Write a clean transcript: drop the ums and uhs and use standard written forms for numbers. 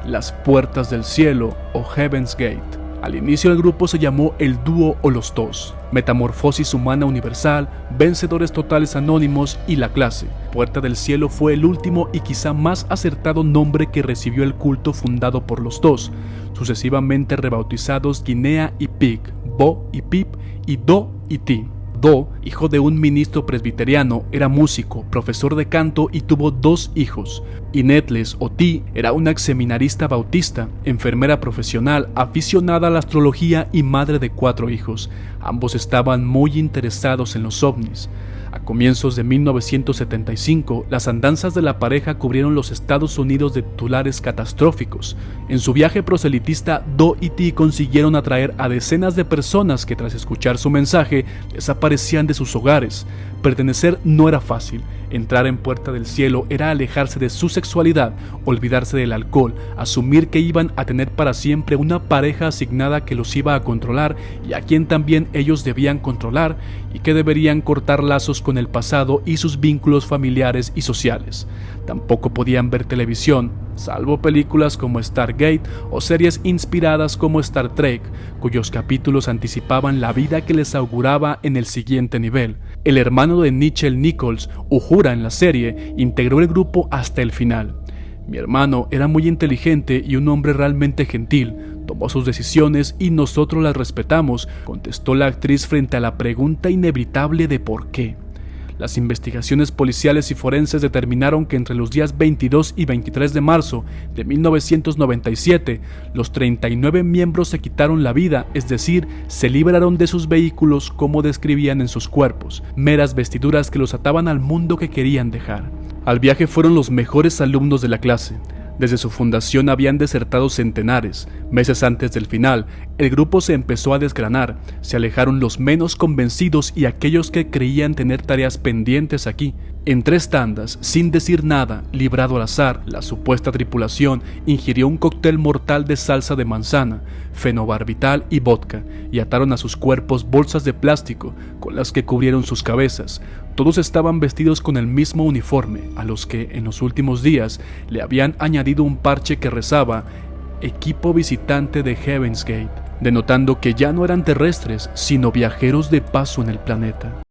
Las Puertas del Cielo o Heaven's Gate. Al inicio el grupo se llamó El Dúo o Los Dos, Metamorfosis Humana Universal, Vencedores Totales Anónimos y La Clase. Puerta del Cielo fue el último y quizá más acertado nombre que recibió el culto fundado por los dos, sucesivamente rebautizados Guinea y Pig, Bo y Pip y Do y Ti. Do, hijo de un ministro presbiteriano, era músico, profesor de canto y tuvo 2 hijos. Y Nettles o Ti era una exseminarista bautista, enfermera profesional, aficionada a la astrología y madre de 4 hijos. Ambos estaban muy interesados en los ovnis. A comienzos de 1975, las andanzas de la pareja cubrieron los Estados Unidos de titulares catastróficos. En su viaje proselitista, Do y Ti consiguieron atraer a decenas de personas que tras escuchar su mensaje desaparecían de sus hogares. Pertenecer no era fácil. Entrar en Puerta del Cielo era alejarse de su sexualidad, olvidarse del alcohol, asumir que iban a tener para siempre una pareja asignada que los iba a controlar y a quien también ellos debían controlar, y que deberían cortar lazos con el pasado y sus vínculos familiares y sociales. Tampoco podían ver televisión, salvo películas como Stargate o series inspiradas como Star Trek, cuyos capítulos anticipaban la vida que les auguraba en el siguiente nivel. El hermano de Nichelle Nichols, Uhura en la serie, integró el grupo hasta el final. Mi hermano era muy inteligente y un hombre realmente gentil. Tomó sus decisiones y nosotros las respetamos, contestó la actriz frente a la pregunta inevitable de por qué. Las investigaciones policiales y forenses determinaron que entre los días 22 y 23 de marzo de 1997, los 39 miembros se quitaron la vida, es decir, se libraron de sus vehículos como describían en sus cuerpos, meras vestiduras que los ataban al mundo que querían dejar. Al viaje fueron los mejores alumnos de la clase. Desde su fundación habían desertado centenares. Meses antes del final, el grupo se empezó a desgranar, se alejaron los menos convencidos y aquellos que creían tener tareas pendientes aquí. En 3 tandas, sin decir nada, librado al azar, la supuesta tripulación ingirió un cóctel mortal de salsa de manzana, fenobarbital y vodka, y ataron a sus cuerpos bolsas de plástico con las que cubrieron sus cabezas. Todos estaban vestidos con el mismo uniforme, a los que en los últimos días le habían añadido un parche que rezaba "Equipo visitante de Heaven's Gate", denotando que ya no eran terrestres, sino viajeros de paso en el planeta.